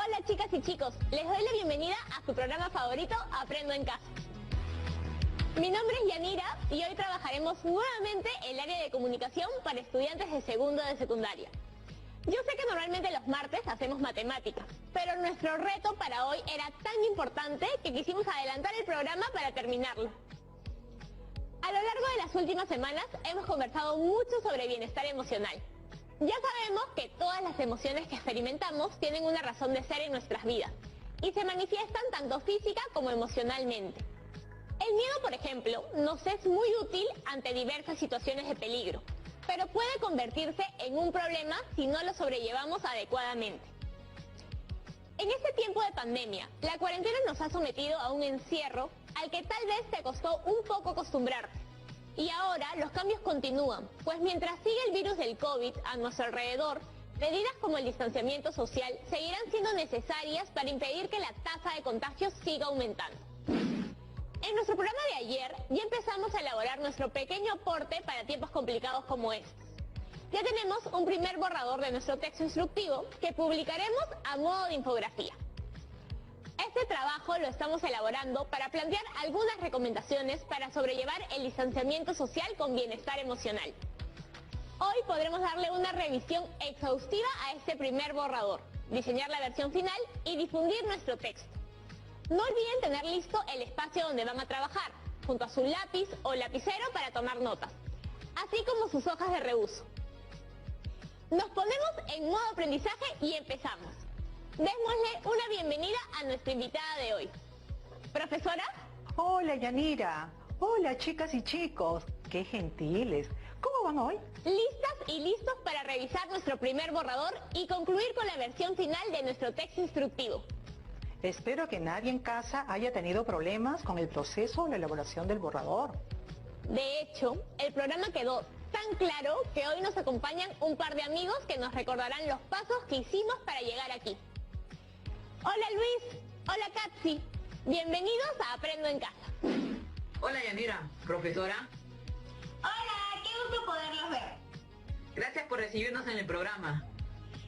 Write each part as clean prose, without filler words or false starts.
Hola chicas y chicos, les doy la bienvenida a su programa favorito, Aprendo en Casa. Mi nombre es Yanira y hoy trabajaremos nuevamente el área de comunicación para estudiantes de segundo de secundaria. Yo sé que normalmente los martes hacemos matemáticas, pero nuestro reto para hoy era tan importante que quisimos adelantar el programa para terminarlo. A lo largo de las últimas semanas hemos conversado mucho sobre bienestar emocional. Ya sabemos que todas las emociones que experimentamos tienen una razón de ser en nuestras vidas y se manifiestan tanto física como emocionalmente. El miedo, por ejemplo, nos es muy útil ante diversas situaciones de peligro, pero puede convertirse en un problema si no lo sobrellevamos adecuadamente. En este tiempo de pandemia, la cuarentena nos ha sometido a un encierro al que tal vez te costó un poco acostumbrarte. Y ahora los cambios continúan, pues mientras sigue el virus del COVID a nuestro alrededor, medidas como el distanciamiento social seguirán siendo necesarias para impedir que la tasa de contagios siga aumentando. En nuestro programa de ayer ya empezamos a elaborar nuestro pequeño aporte para tiempos complicados como estos. Ya tenemos un primer borrador de nuestro texto instructivo que publicaremos a modo de infografía. Este trabajo lo estamos elaborando para plantear algunas recomendaciones para sobrellevar el distanciamiento social con bienestar emocional. Hoy podremos darle una revisión exhaustiva a este primer borrador, diseñar la versión final y difundir nuestro texto. No olviden tener listo el espacio donde van a trabajar, junto a su lápiz o lapicero para tomar notas, así como sus hojas de reuso. Nos ponemos en modo aprendizaje y empezamos. Démosle una bienvenida a nuestra invitada de hoy. Profesora. Hola Yanira. Hola chicas y chicos. Qué gentiles. ¿Cómo van hoy? Listas y listos para revisar nuestro primer borrador y concluir con la versión final de nuestro texto instructivo. Espero que nadie en casa haya tenido problemas con el proceso o la elaboración del borrador. De hecho, el programa quedó tan claro que hoy nos acompañan un par de amigos que nos recordarán los pasos que hicimos para llegar aquí. Hola Luis, hola Katsi, bienvenidos a Aprendo en Casa. Hola Yanira, profesora. Hola, qué gusto poderlos ver. Gracias por recibirnos en el programa.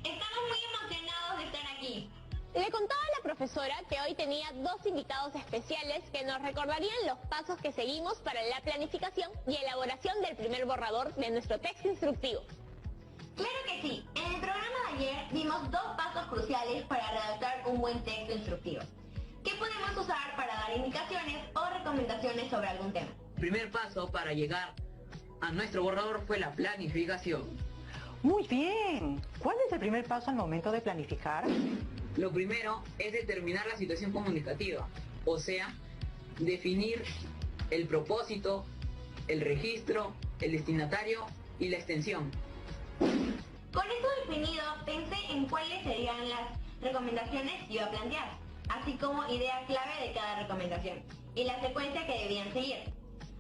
Estamos muy emocionados de estar aquí. Le contaba a la profesora que hoy tenía dos invitados especiales que nos recordarían los pasos que seguimos para la planificación y elaboración del primer borrador de nuestro texto instructivo. Claro que sí, en el programa de ayer vimos dos pasos cruciales para redactar un buen texto instructivo, que podemos usar para dar indicaciones o recomendaciones sobre algún tema. El primer paso para llegar a nuestro borrador fue la planificación. Muy bien. ¿Cuál es el primer paso al momento de planificar? Lo primero es determinar la situación comunicativa, o sea, definir el propósito, el registro, el destinatario y la extensión. Con esto definido, pensé en cuáles serían las recomendaciones que iba a plantear, así como idea clave de cada recomendación y la secuencia que debían seguir.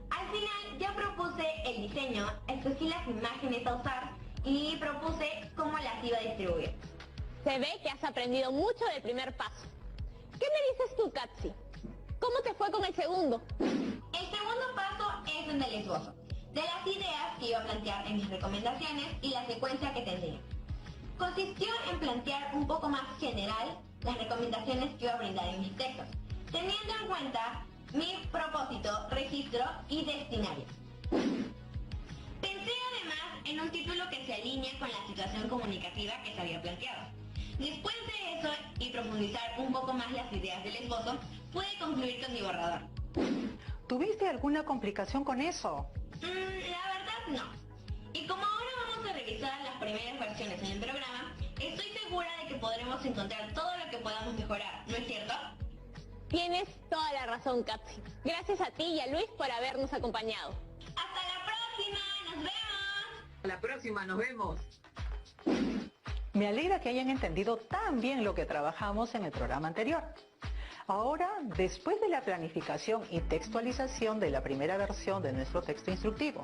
Al final ya propuse el diseño, escogí las imágenes a usar y propuse cómo las iba a distribuir. Se ve que has aprendido mucho del primer paso. ¿Qué me dices tú, Katsi? ¿Cómo te fue con el segundo? El segundo paso es el del esbozo, de las ideas que iba a plantear en mis recomendaciones y la secuencia que tendría. Consistió en plantear un poco más general las recomendaciones que iba a brindar en mis textos, teniendo en cuenta mi propósito, registro y destinario. Pensé además en un título que se alinee con la situación comunicativa que se había planteado. Después de eso y profundizar un poco más las ideas del esbozo, pude concluir con mi borrador. ¿Tuviste alguna complicación con eso? La verdad no. Y como ahora vamos a revisar las primeras versiones en el programa, estoy segura de que podremos encontrar todo lo que podamos mejorar, ¿no es cierto? Tienes toda la razón, Katsi. Gracias a ti y a Luis por habernos acompañado. ¡Hasta la próxima! ¡Nos vemos! A la próxima, nos vemos. Me alegra que hayan entendido tan bien lo que trabajamos en el programa anterior. Ahora, después de la planificación y textualización de la primera versión de nuestro texto instructivo,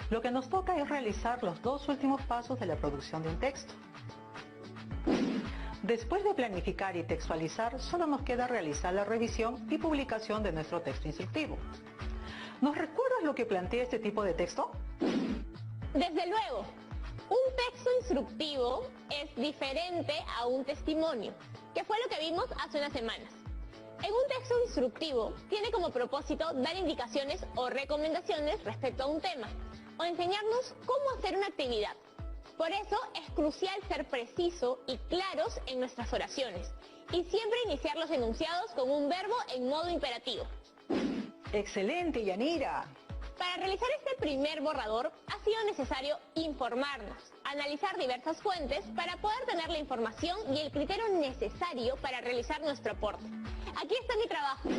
lo que nos toca es realizar los dos últimos pasos de la producción de un texto. Después de planificar y textualizar, solo nos queda realizar la revisión y publicación de nuestro texto instructivo. ¿Nos recuerdas lo que plantea este tipo de texto? Desde luego. Un texto instructivo es diferente a un testimonio, que fue lo que vimos hace unas semanas. En un texto instructivo tiene como propósito dar indicaciones o recomendaciones respecto a un tema, o enseñarnos cómo hacer una actividad. Por eso es crucial ser preciso y claros en nuestras oraciones, y siempre iniciar los enunciados con un verbo en modo imperativo. ¡Excelente, Yanira! Para realizar este primer borrador ha sido necesario informarnos, analizar diversas fuentes para poder tener la información y el criterio necesario para realizar nuestro aporte. Aquí está mi trabajo.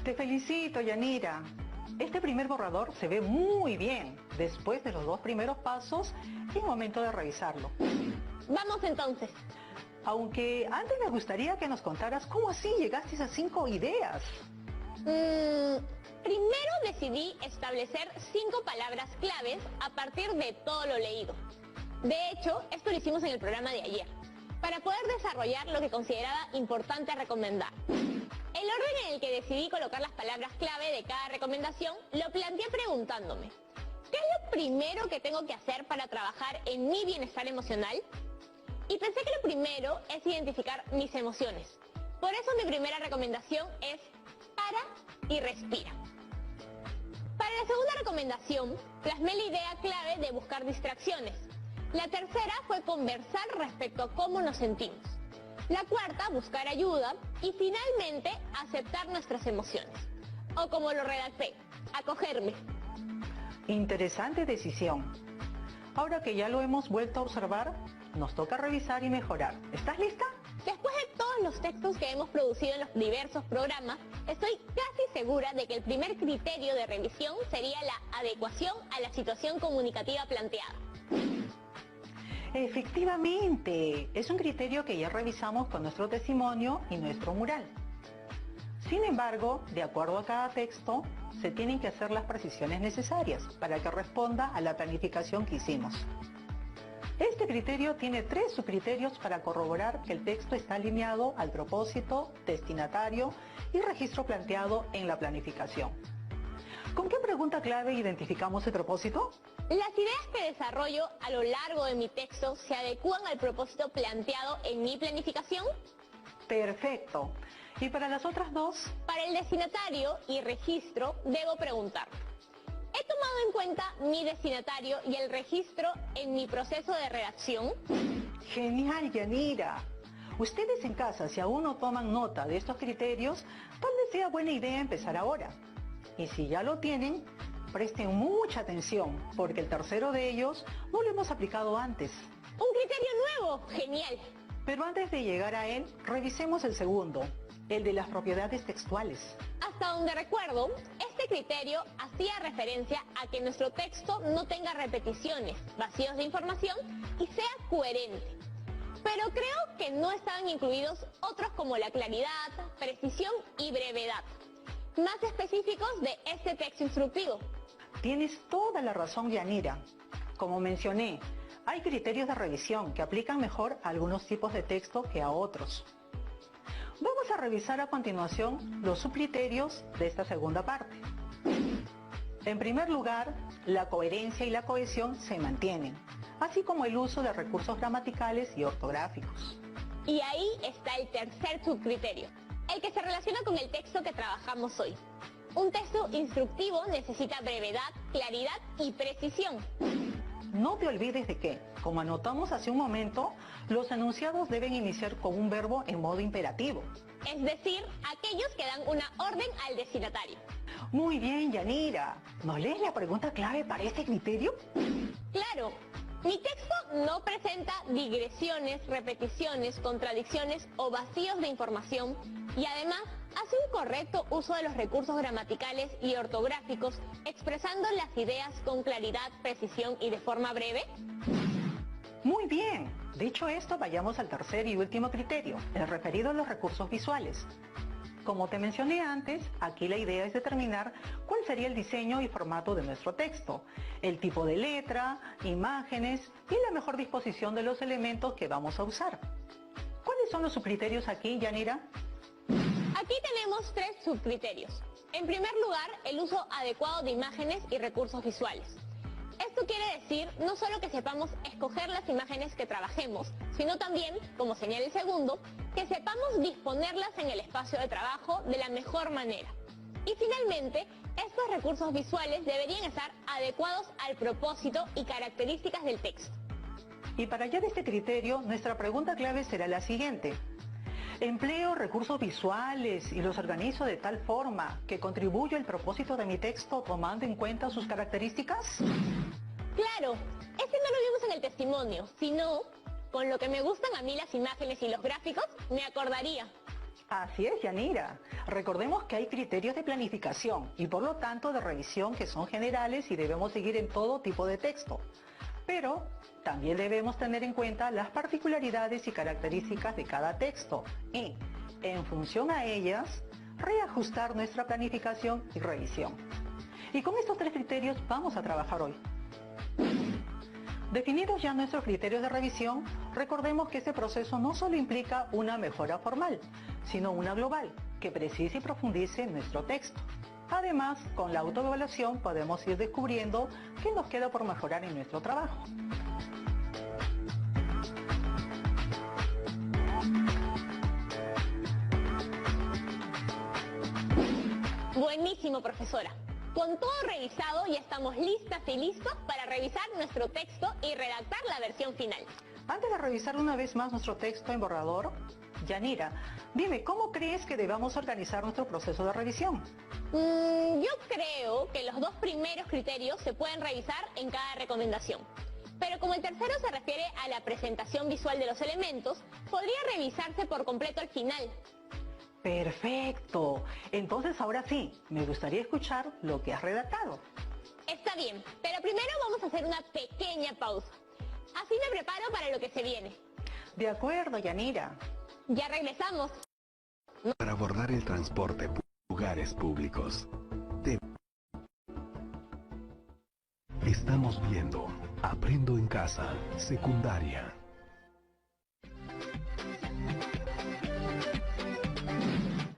Te felicito, Yanira. Este primer borrador se ve muy bien después de los 2 primeros pasos y es momento de revisarlo. Vamos entonces. Aunque antes me gustaría que nos contaras cómo así llegaste a esas 5 ideas. Primero decidí establecer 5 palabras claves a partir de todo lo leído. De hecho, esto lo hicimos en el programa de ayer, para poder desarrollar lo que consideraba importante recomendar. El orden en el que decidí colocar las palabras clave de cada recomendación lo planteé preguntándome: ¿qué es lo primero que tengo que hacer para trabajar en mi bienestar emocional? Y pensé que lo primero es identificar mis emociones. Por eso mi primera recomendación es: para y respira. Para la segunda recomendación, plasmé la idea clave de buscar distracciones. La tercera fue conversar respecto a cómo nos sentimos. La cuarta, buscar ayuda. Y finalmente, aceptar nuestras emociones. O como lo redacté, acogerme. Interesante decisión. Ahora que ya lo hemos vuelto a observar, nos toca revisar y mejorar. ¿Estás lista? Después de todos los textos que hemos producido en los diversos programas, estoy casi segura de que el primer criterio de revisión sería la adecuación a la situación comunicativa planteada. Efectivamente, es un criterio que ya revisamos con nuestro testimonio y nuestro mural. Sin embargo, de acuerdo a cada texto, se tienen que hacer las precisiones necesarias para que responda a la planificación que hicimos. Este criterio tiene 3 subcriterios para corroborar que el texto está alineado al propósito, destinatario y registro planteado en la planificación. ¿Con qué pregunta clave identificamos el propósito? Las ideas que desarrollo a lo largo de mi texto se adecúan al propósito planteado en mi planificación. Perfecto. ¿Y para las otras 2? Para el destinatario y registro debo preguntar: ¿he tomado en cuenta mi destinatario y el registro en mi proceso de redacción? Genial, Yanira. Ustedes en casa, si aún no toman nota de estos criterios, tal vez sea buena idea empezar ahora. Y si ya lo tienen, presten mucha atención, porque el tercero de ellos no lo hemos aplicado antes. ¡Un criterio nuevo! ¡Genial! Pero antes de llegar a él, revisemos el segundo, el de las propiedades textuales. Hasta donde recuerdo, este criterio hacía referencia a que nuestro texto no tenga repeticiones, vacíos de información y sea coherente. Pero creo que no estaban incluidos otros como la claridad, precisión y brevedad, más específicos de este texto instructivo. Tienes toda la razón, Yanira. Como mencioné, hay criterios de revisión que aplican mejor a algunos tipos de texto que a otros. Vamos a revisar a continuación los subcriterios de esta segunda parte. En primer lugar, la coherencia y la cohesión se mantienen, así como el uso de recursos gramaticales y ortográficos. Y ahí está el tercer subcriterio, el que se relaciona con el texto que trabajamos hoy. Un texto instructivo necesita brevedad, claridad y precisión. No te olvides de que, como anotamos hace un momento, los enunciados deben iniciar con un verbo en modo imperativo. Es decir, aquellos que dan una orden al destinatario. Muy bien, Yanira. ¿Nos lees la pregunta clave para este criterio? Claro. Mi texto no presenta digresiones, repeticiones, contradicciones o vacíos de información y además hace un correcto uso de los recursos gramaticales y ortográficos, expresando las ideas con claridad, precisión y de forma breve. Muy bien. Dicho esto, vayamos al tercer y último criterio, el referido a los recursos visuales. Como te mencioné antes, aquí la idea es determinar cuál sería el diseño y formato de nuestro texto, el tipo de letra, imágenes y la mejor disposición de los elementos que vamos a usar. ¿Cuáles son los subcriterios aquí, Yanira? Aquí tenemos 3 subcriterios. En primer lugar, el uso adecuado de imágenes y recursos visuales. Esto quiere decir no solo que sepamos escoger las imágenes que trabajemos, sino también, como señala el segundo, que sepamos disponerlas en el espacio de trabajo de la mejor manera. Y finalmente, estos recursos visuales deberían estar adecuados al propósito y características del texto. Y para hallar este criterio, nuestra pregunta clave será la siguiente. ¿Empleo recursos visuales y los organizo de tal forma que contribuya al propósito de mi texto tomando en cuenta sus características? Claro, este no lo vimos en el testimonio, sino, con lo que me gustan a mí las imágenes y los gráficos, me acordaría. Así es, Yanira. Recordemos que hay criterios de planificación y por lo tanto de revisión que son generales y debemos seguir en todo tipo de texto. Pero también debemos tener en cuenta las particularidades y características de cada texto y, en función a ellas, reajustar nuestra planificación y revisión. Y con estos tres criterios vamos a trabajar hoy. Definidos ya nuestros criterios de revisión, recordemos que este proceso no solo implica una mejora formal, sino una global, que precise y profundice en nuestro texto. Además, con la autoevaluación podemos ir descubriendo qué nos queda por mejorar en nuestro trabajo. Buenísimo, profesora. Con todo revisado, ya estamos listas y listos para revisar nuestro texto y redactar la versión final. Antes de revisar una vez más nuestro texto en borrador, Yanira, dime, ¿cómo crees que debamos organizar nuestro proceso de revisión? Yo creo que los dos primeros criterios se pueden revisar en cada recomendación. Pero como el tercero se refiere a la presentación visual de los elementos, podría revisarse por completo al final. Perfecto. Entonces ahora sí, me gustaría escuchar lo que has redactado. Está bien, pero primero vamos a hacer una pequeña pausa. Así me preparo para lo que se viene. De acuerdo, Yanira. Ya regresamos. Para abordar el transporte, lugares públicos. Estamos viendo Aprendo en Casa, secundaria.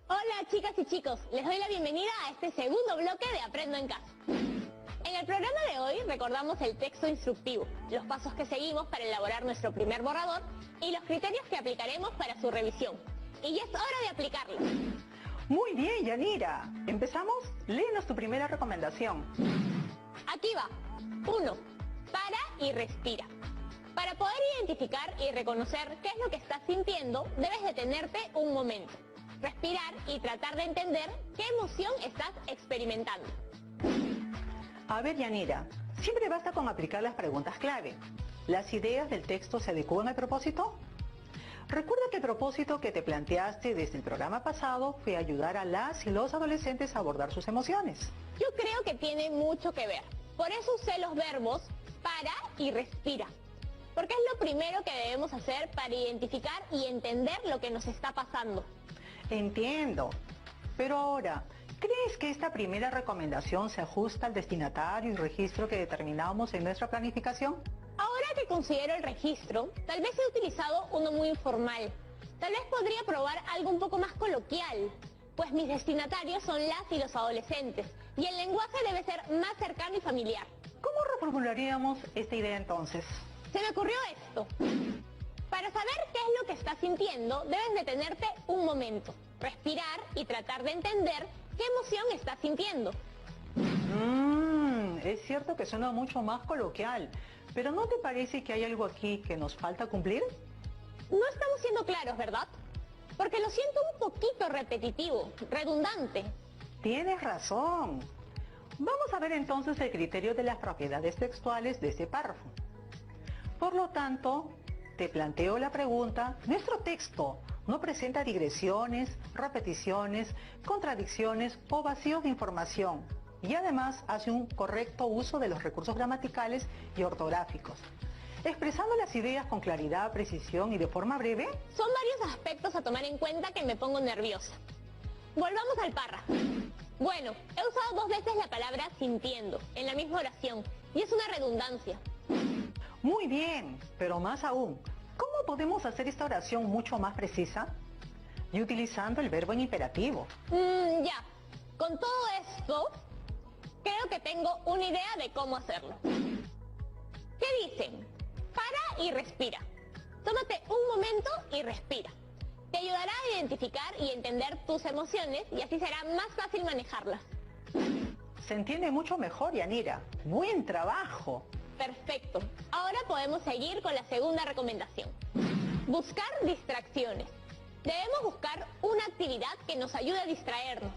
Hola chicas y chicos, les doy la bienvenida a este segundo bloque de Aprendo en Casa. En el programa de hoy recordamos el texto instructivo, los pasos que seguimos para elaborar nuestro primer borrador y los criterios que aplicaremos para su revisión. Y ya es hora de aplicarlos. Muy bien, Yanira. ¿Empezamos? Léenos tu primera recomendación. Aquí va. 1. Para y respira. Para poder identificar y reconocer qué es lo que estás sintiendo, debes detenerte un momento, respirar y tratar de entender qué emoción estás experimentando. A ver, Yanira, siempre basta con aplicar las preguntas clave. ¿Las ideas del texto se adecúan al propósito? Recuerda que el propósito que te planteaste desde el programa pasado fue ayudar a las y los adolescentes a abordar sus emociones. Yo creo que tiene mucho que ver. Por eso usé los verbos para y respira. Porque es lo primero que debemos hacer para identificar y entender lo que nos está pasando. Entiendo. Pero ahora, ¿crees que esta primera recomendación se ajusta al destinatario y registro que determinamos en nuestra planificación? Ahora que considero el registro, tal vez he utilizado uno muy informal. Tal vez podría probar algo un poco más coloquial, pues mis destinatarios son las y los adolescentes, y el lenguaje debe ser más cercano y familiar. ¿Cómo reformularíamos esta idea entonces? Se me ocurrió esto. Para saber qué es lo que estás sintiendo, debes detenerte un momento, respirar y tratar de entender qué emoción estás sintiendo. Es cierto que suena mucho más coloquial, pero ¿no te parece que hay algo aquí que nos falta cumplir? No estamos siendo claros, ¿verdad? Porque lo siento un poquito repetitivo, redundante. Tienes razón. Vamos a ver entonces el criterio de las propiedades textuales de ese párrafo. Por lo tanto, te planteo la pregunta, ¿nuestro texto no presenta digresiones, repeticiones, contradicciones o vacíos de información? Y además hace un correcto uso de los recursos gramaticales y ortográficos, expresando las ideas con claridad, precisión y de forma breve. Son varios aspectos a tomar en cuenta que me pongo nerviosa. Volvamos al párrafo. Bueno, he usado 2 veces la palabra sintiendo, en la misma oración, y es una redundancia. Muy bien, pero más aún, ¿cómo podemos hacer esta oración mucho más precisa? Y utilizando el verbo en imperativo. Ya, con todo esto, creo que tengo una idea de cómo hacerlo. ¿Qué dicen? Para y respira. Tómate un momento y respira. Te ayudará a identificar y entender tus emociones y así será más fácil manejarlas. Se entiende mucho mejor, Yanira. Buen trabajo. Perfecto. Ahora podemos seguir con la segunda recomendación. Buscar distracciones. Debemos buscar una actividad que nos ayude a distraernos.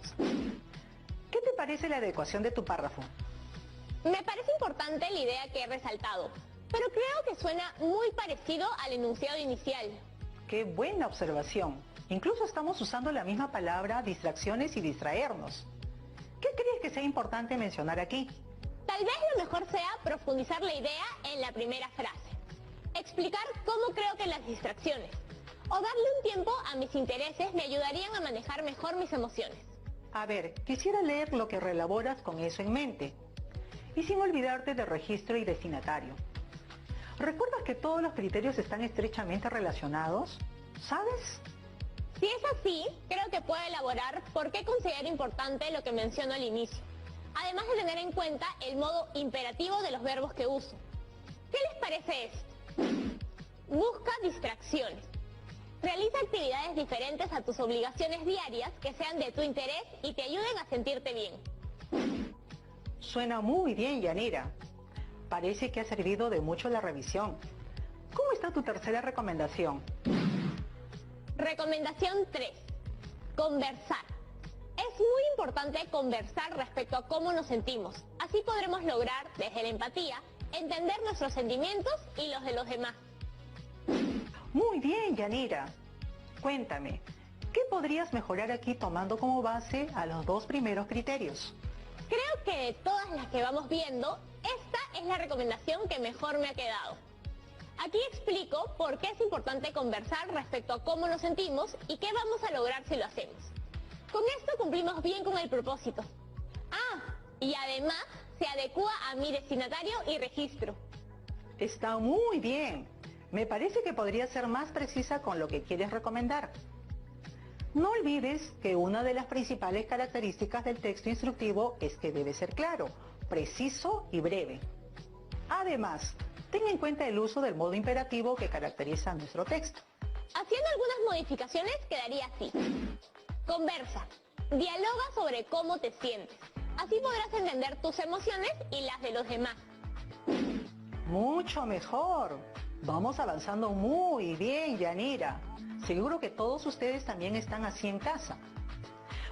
¿Qué te parece la adecuación de tu párrafo? Me parece importante la idea que he resaltado, pero creo que suena muy parecido al enunciado inicial. ¡Qué buena observación! Incluso estamos usando la misma palabra distracciones y distraernos. ¿Qué crees que sea importante mencionar aquí? Tal vez lo mejor sea profundizar la idea en la primera frase. Explicar cómo creo que las distracciones o darle un tiempo a mis intereses me ayudarían a manejar mejor mis emociones. A ver, quisiera leer lo que reelaboras con eso en mente. Y sin olvidarte de registro y destinatario. ¿Recuerdas que todos los criterios están estrechamente relacionados? ¿Sabes? Si es así, creo que puedo elaborar por qué considero importante lo que menciono al inicio, además de tener en cuenta el modo imperativo de los verbos que uso. ¿Qué les parece esto? Busca distracciones. Realiza actividades diferentes a tus obligaciones diarias que sean de tu interés y te ayuden a sentirte bien. Suena muy bien, Yanira. Parece que ha servido de mucho la revisión. ¿Cómo está tu tercera recomendación? Recomendación 3. Conversar. Es muy importante conversar respecto a cómo nos sentimos. Así podremos lograr, desde la empatía, entender nuestros sentimientos y los de los demás. Muy bien, Yanira. Cuéntame, ¿qué podrías mejorar aquí tomando como base a los dos primeros criterios? Creo que de todas las que vamos viendo, esta es la recomendación que mejor me ha quedado. Aquí explico por qué es importante conversar respecto a cómo nos sentimos y qué vamos a lograr si lo hacemos. Con esto cumplimos bien con el propósito. Y además se adecúa a mi destinatario y registro. Está muy bien. Me parece que podría ser más precisa con lo que quieres recomendar. No olvides que una de las principales características del texto instructivo es que debe ser claro, preciso y breve. Además, ten en cuenta el uso del modo imperativo que caracteriza nuestro texto. Haciendo algunas modificaciones quedaría así. Conversa. Dialoga sobre cómo te sientes. Así podrás entender tus emociones y las de los demás. Mucho mejor. Vamos avanzando muy bien, Yanira. Seguro que todos ustedes también están así en casa.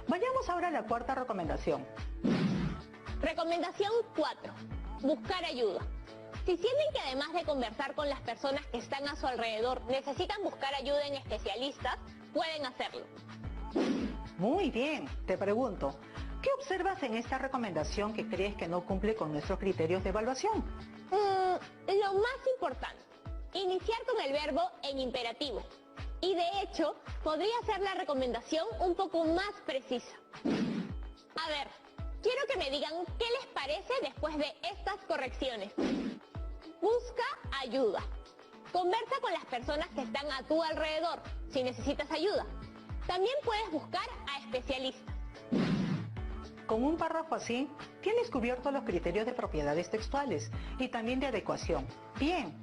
Vayamos ahora a la cuarta recomendación. Recomendación 4. Buscar ayuda. Si sienten que además de conversar con las personas que están a su alrededor, necesitan buscar ayuda en especialistas, pueden hacerlo. Muy bien, te pregunto, ¿qué observas en esta recomendación que crees que no cumple con nuestros criterios de evaluación? Lo más importante, iniciar con el verbo en imperativo. Y de hecho, podría ser la recomendación un poco más precisa. A ver, quiero que me digan qué les parece después de estas correcciones. Busca ayuda. Conversa con las personas que están a tu alrededor, si necesitas ayuda. También puedes buscar a especialistas. Con un párrafo así, tienes cubiertos los criterios de propiedades textuales y también de adecuación. Bien.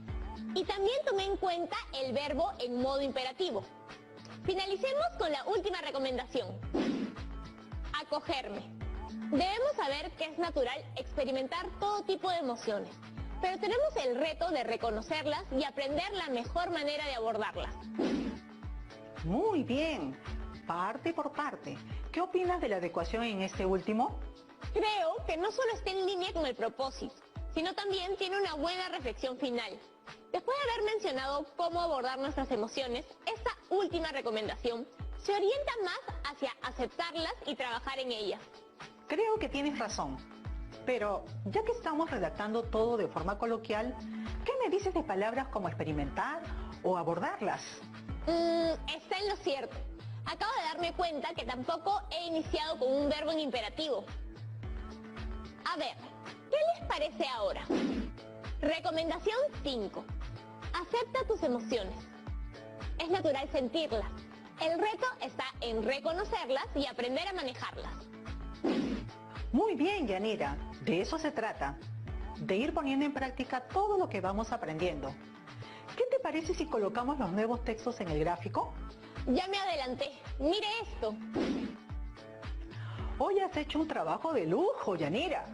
Y también tomé en cuenta el verbo en modo imperativo. Finalicemos con la última recomendación. Acogerme. Debemos saber que es natural experimentar todo tipo de emociones, pero tenemos el reto de reconocerlas y aprender la mejor manera de abordarlas. Muy bien. Parte por parte. ¿Qué opinas de la adecuación en este último? Creo que no solo está en línea con el propósito, sino también tiene una buena reflexión final. Después de haber mencionado cómo abordar nuestras emociones, esta última recomendación se orienta más hacia aceptarlas y trabajar en ellas. Creo que tienes razón. Pero, ya que estamos redactando todo de forma coloquial, ¿qué me dices de palabras como experimentar o abordarlas? Está en lo cierto. Acabo de darme cuenta que tampoco he iniciado con un verbo en imperativo. A ver, ¿qué les parece ahora? Recomendación 5. Acepta tus emociones. Es natural sentirlas. El reto está en reconocerlas y aprender a manejarlas. Muy bien, Yanira. De eso se trata. de ir poniendo en práctica todo lo que vamos aprendiendo. ¿Qué te parece si colocamos los nuevos textos en el gráfico? Ya me adelanté. Mire esto. Hoy has hecho un trabajo de lujo, Yanira.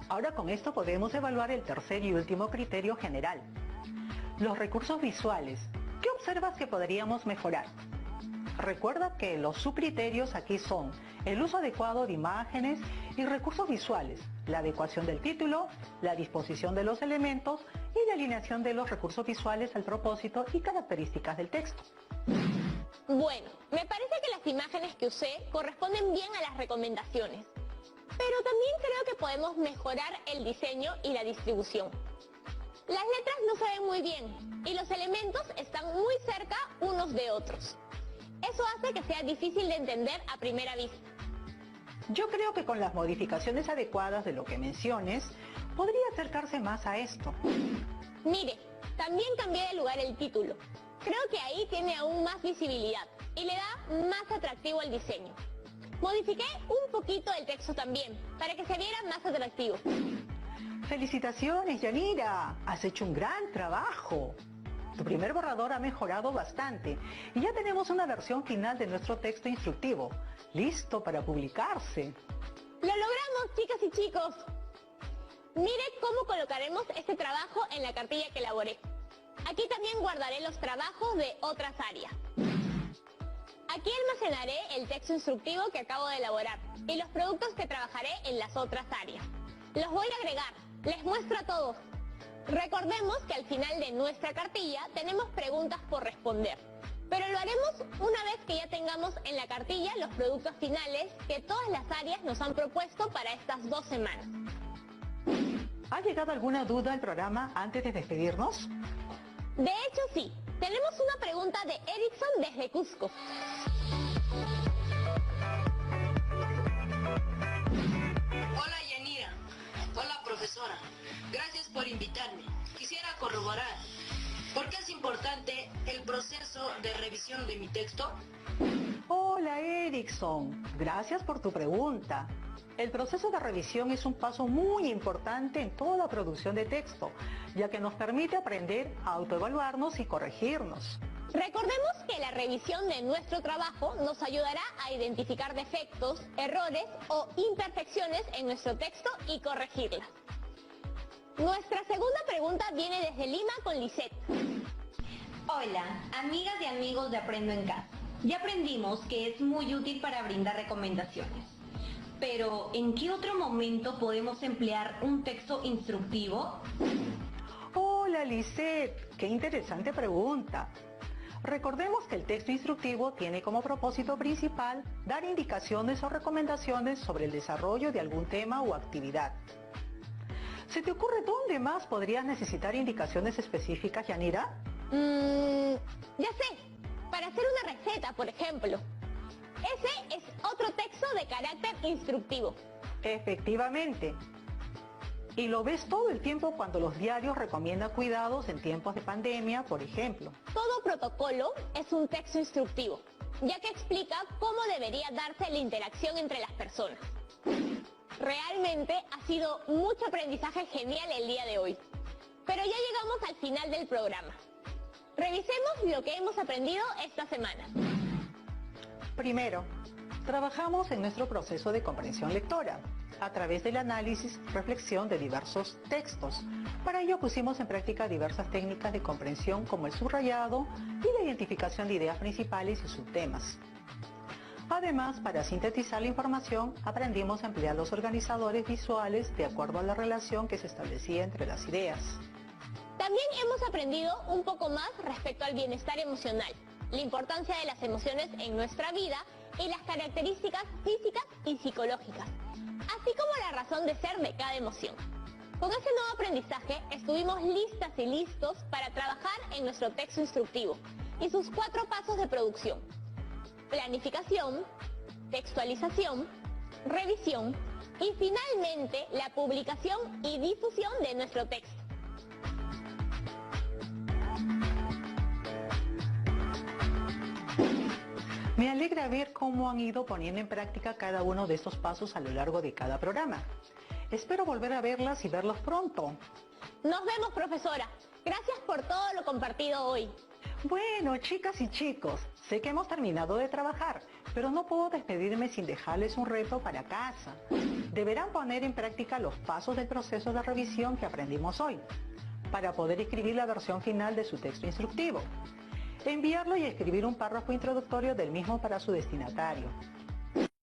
Ahora con esto podemos evaluar el tercer y último criterio general. Los recursos visuales. ¿Qué observas que podríamos mejorar? Recuerda que los subcriterios aquí son el uso adecuado de imágenes y recursos visuales, la adecuación del título, la disposición de los elementos y la alineación de los recursos visuales al propósito y características del texto. Bueno, me parece que las imágenes que usé corresponden bien a las recomendaciones, pero también creo que podemos mejorar el diseño y la distribución. Las letras no se ven muy bien y los elementos están muy cerca unos de otros. Eso hace que sea difícil de entender a primera vista. Yo creo que con las modificaciones adecuadas de lo que menciones, podría acercarse más a esto. Mire, también cambié de lugar el título. Creo que ahí tiene aún más visibilidad y le da más atractivo el diseño. Modifiqué un poquito el texto también, para que se viera más atractivo. ¡Felicitaciones, Yanira! Has hecho un gran trabajo. Tu primer borrador ha mejorado bastante y ya tenemos una versión final de nuestro texto instructivo, listo para publicarse. ¡Lo logramos, chicas y chicos! Mire cómo colocaremos este trabajo en la cartilla que elaboré. Aquí también guardaré los trabajos de otras áreas. Aquí almacenaré el texto instructivo que acabo de elaborar y los productos que trabajaré en las otras áreas. Los voy a agregar, les muestro a todos. Recordemos que al final de nuestra cartilla tenemos preguntas por responder, pero lo haremos una vez que ya tengamos en la cartilla los productos finales que todas las áreas nos han propuesto para estas 2 semanas. ¿Ha llegado alguna duda al programa antes de despedirnos? De hecho, sí. Tenemos una pregunta de Erickson desde Cusco. Hola, Yanira. Hola, profesora. Gracias por invitarme. Quisiera corroborar, ¿por qué es importante el proceso de revisión de mi texto? Hola, Erickson. Gracias por tu pregunta. El proceso de revisión es un paso muy importante en toda producción de texto, ya que nos permite aprender a autoevaluarnos y corregirnos. Recordemos que la revisión de nuestro trabajo nos ayudará a identificar defectos, errores o imperfecciones en nuestro texto y corregirlas. Nuestra segunda pregunta viene desde Lima con Lisette. Hola, amigas y amigos de Aprendo en Casa. Ya aprendimos que es muy útil para brindar recomendaciones. Pero, ¿en qué otro momento podemos emplear un texto instructivo? Hola, Lisette. Qué interesante pregunta. Recordemos que el texto instructivo tiene como propósito principal dar indicaciones o recomendaciones sobre el desarrollo de algún tema o actividad. ¿Se te ocurre dónde más podrías necesitar indicaciones específicas, Yanira? Ya sé, para hacer una receta, por ejemplo. Ese es otro texto de carácter instructivo. Efectivamente. Y lo ves todo el tiempo cuando los diarios recomiendan cuidados en tiempos de pandemia, por ejemplo. Todo protocolo es un texto instructivo, ya que explica cómo debería darse la interacción entre las personas. Realmente ha sido mucho aprendizaje genial el día de hoy. Pero ya llegamos al final del programa. Revisemos lo que hemos aprendido esta semana. Primero, trabajamos en nuestro proceso de comprensión lectora, a través del análisis y reflexión de diversos textos. Para ello pusimos en práctica diversas técnicas de comprensión como el subrayado y la identificación de ideas principales y subtemas. Además, para sintetizar la información, aprendimos a emplear los organizadores visuales de acuerdo a la relación que se establecía entre las ideas. También hemos aprendido un poco más respecto al bienestar emocional, la importancia de las emociones en nuestra vida y las características físicas y psicológicas, así como la razón de ser de cada emoción. Con ese nuevo aprendizaje estuvimos listas y listos para trabajar en nuestro texto instructivo y sus 4 pasos de producción: planificación, textualización, revisión y finalmente la publicación y difusión de nuestro texto. Me alegra ver cómo han ido poniendo en práctica cada uno de estos pasos a lo largo de cada programa. Espero volver a verlas y verlos pronto. Nos vemos, profesora. Gracias por todo lo compartido hoy. Bueno, chicas y chicos, sé que hemos terminado de trabajar, pero no puedo despedirme sin dejarles un reto para casa. Deberán poner en práctica los pasos del proceso de revisión que aprendimos hoy, para poder escribir la versión final de su texto instructivo. Enviarlo y escribir un párrafo introductorio del mismo para su destinatario.